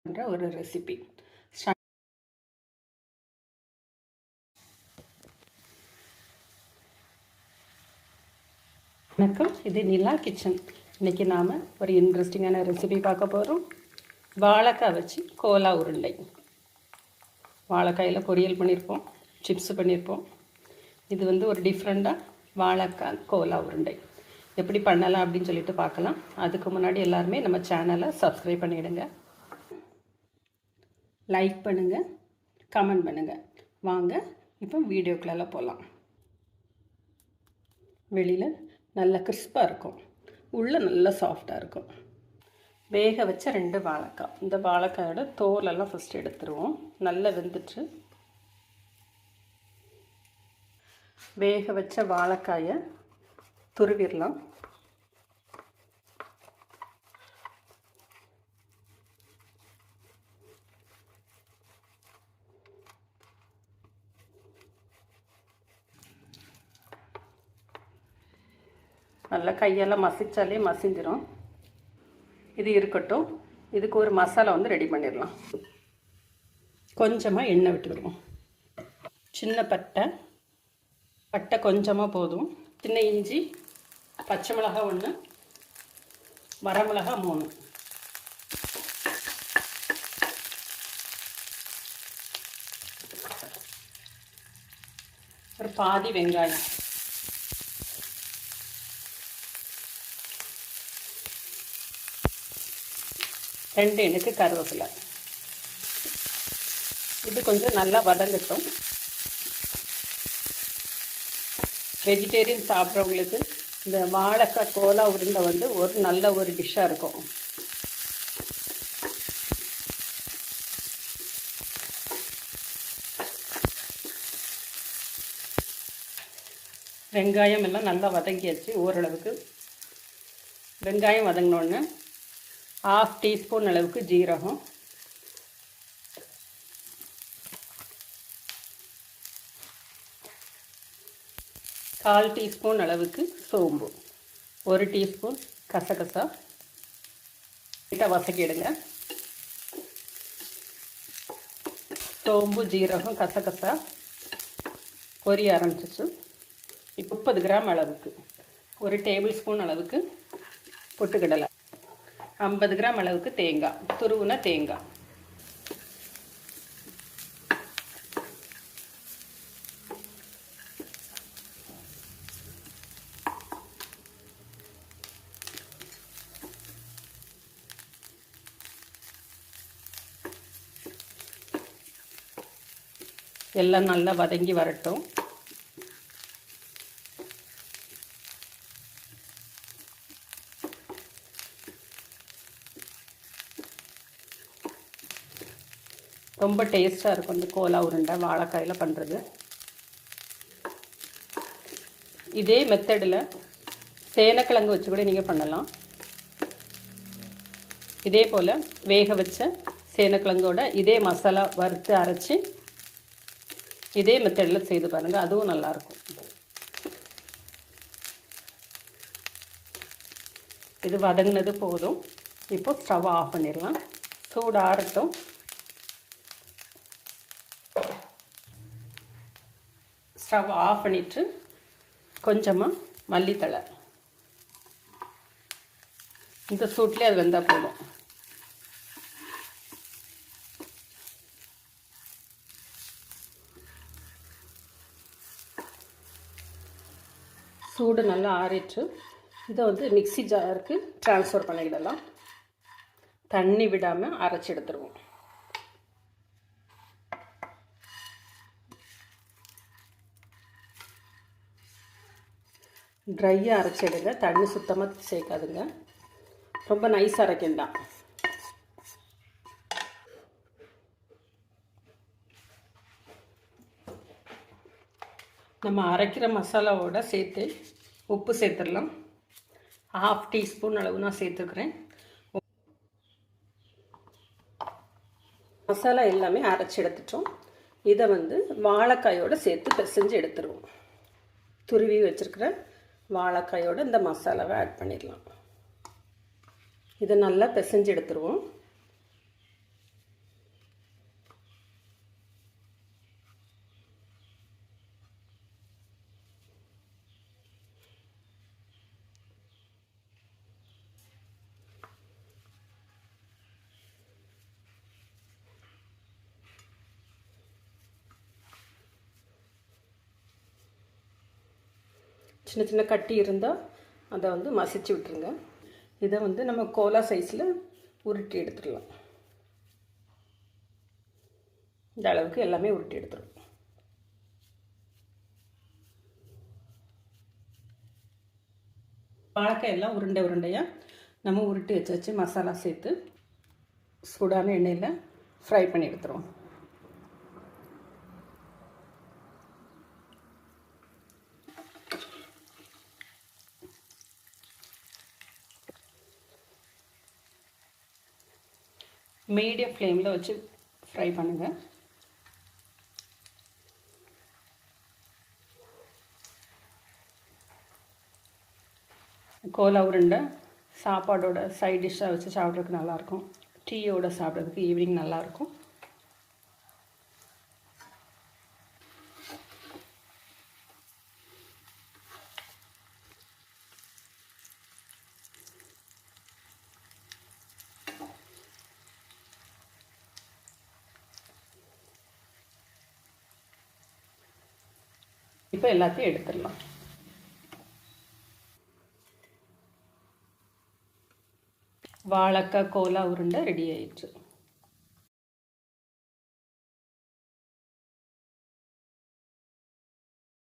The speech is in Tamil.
பண்ணுற ஒரு ரெசிபி. வணக்கம், இது நிலா கிச்சன். இன்றைக்கி நாம் ஒரு இன்ட்ரெஸ்டிங்கான ரெசிபி பார்க்க போகிறோம். வாழைக்காய் வச்சு கோலா உருண்டை. வாழைக்காயில் பொரியல் பண்ணியிருப்போம், சிப்ஸ் பண்ணியிருப்போம். இது ஒரு டிஃப்ரெண்ட்டாக வாழைக்காய் கோலா உருண்டை எப்படி பண்ணலாம் அப்படின்னு சொல்லிட்டு பார்க்கலாம். அதுக்கு முன்னாடி எல்லாருமே நம்ம சேனலை சப்ஸ்கிரைப் பண்ணிவிடுங்க, லைக் பண்ணுங்கள், கமெண்ட் பண்ணுங்கள். வாங்க இப்போ வீடியோக்குள்ளே போகலாம். வெளியில் நல்லா கிறிஸ்பாக இருக்கும், உள்ளே நல்லா சாஃப்டாக இருக்கும். வேக வச்ச 2 வாழைக்காய். இந்த வாழைக்காயோட தோலெல்லாம் ஃபஸ்ட்டு எடுத்துருவோம். நல்லா வெந்துட்டு வேக வச்ச வாழைக்காயை துருவிடலாம். நல்லா கையெல்லாம் மசிச்சாலே மசிஞ்சிரும். இது இருக்கட்டும். இதுக்கு ஒரு மசாலா ரெடி பண்ணிடலாம். கொஞ்சமாக எண்ணெய் விட்டுக்கிடுவோம். சின்ன பட்டை கொஞ்சமாக போதும். சின்ன இஞ்சி, பச்சை மிளகாய் 1, வரமிளகாய் 3, ஒரு பாதி வெங்காயம், ரெண்டு எனக்கு கருவேப்பிலை. இது கொஞ்சம் நல்லா வதங்கட்டும். வெஜிடேரியன் சாப்பிட்றவங்களுக்கு இந்த வாழைக்காய் கோலா உருண்டை ஒரு நல்ல ஒரு டிஷ்ஷாக இருக்கும். வெங்காயம் எல்லாம் நல்லா வதங்கியாச்சு. ஓரளவுக்கு வெங்காயம் வதங்கினோன்னு 1/2 டீஸ்பூன் அளவுக்கு ஜீரகம், 1/4 டீஸ்பூன் அளவுக்கு சோம்பு, 1 டீஸ்பூன் கசகசா லைட்டாக வதக்கிடுங்க. சோம்பு, ஜீரகம், கசகசா பொரிய ஆரம்பிச்சிச்சு. 30 கிராம் அளவுக்கு 1 டேபிள் ஸ்பூன் அளவுக்கு பொட்டுக்கடலை, 50 கிராம் அளவுக்கு தேங்காய், துருவுன தேங்காய். எல்லாம் நல்லா வதங்கி வரட்டும். ரொம்ப டேஸ்ட்டாக இருக்கும் இந்த கோலா உருண்டை வாழைக்காயில் பண்ணுறது. இதே மெத்தடில் சேனக்கிழங்கு வச்சு கூட நீங்கள் பண்ணலாம். இதே போல் வேக வச்ச சேனக்கிழங்கோட இதே மசாலா வறுத்து அரைச்சி இதே மெத்தடில் செய்து பாருங்கள், அதுவும் நல்லாயிருக்கும். இது வதங்கினது போதும். இப்போ ஸ்டவ் ஆஃப் பண்ணிடலாம். சூடு ஆறட்டும். ஸ்டவ் ஆஃப் பண்ணிவிட்டு கொஞ்சமாக மல்லித்தழை, இந்த சூட்லேயே அது வெந்தால் போதும். சூடு நல்லா ஆறிட்டு இதை மிக்ஸி ஜாருக்கு ட்ரான்ஸ்ஃபர் பண்ணிக்கிடலாம். தண்ணி விடாமல் அரைச்சி எடுத்துருவோம். ட்ரையாக அரைச்சிடுங்க, தண்ணி சுத்தமாக சேர்க்காதுங்க. ரொம்ப நைஸாக அரைக்கண்டாம். நம்ம அரைக்கிற மசாலாவோட சேர்த்து உப்பு சேர்த்துடலாம். 1/2 டீஸ்பூன் அளவு நான் சேர்த்துக்கிறேன். மசாலா எல்லாமே அரைச்சி எடுத்துட்டோம். இதை வாழைக்காயோடு சேர்த்து பிசைஞ்சு எடுத்துருவோம். துருவி வச்சுருக்கிற வாழைக்காயோடு இந்த மசாலாவை ஆட் பண்ணிடலாம். இதை நல்லா பிசைஞ்சு எடுத்துருவோம். சின்ன சின்ன கட்டி இருந்தால் அதை வந்து மசிச்சு விட்டுருங்க. இதை வந்து நம்ம கோலா சைஸில் உருட்டி எடுத்துடலாம். இந்த அளவுக்கு எல்லாமே உருட்டி எடுத்துடலாம். வாழைக்காய் எல்லாம் உருண்டை உருண்டையாக நம்ம உருட்டி வச்சு மசாலா சேர்த்து சூடான எண்ணெயில் ஃப்ரை பண்ணி எடுத்துருவோம். மீடியம் ஃப்ளேமில் வச்சு ஃப்ரை பண்ணுங்கள். கோலா உருண்டை சாப்பாடோட சைட் டிஷ்ஷாக வச்சு சாப்பிட்றதுக்கு நல்லாயிருக்கும். டீயோடு சாப்பிட்றதுக்கு ஈவினிங் நல்லாயிருக்கும். இப்போ எல்லாத்தையும் எடுத்துடலாம். வாழைக்காய் கோலா உருண்டை ரெடி ஆயிடுச்சு.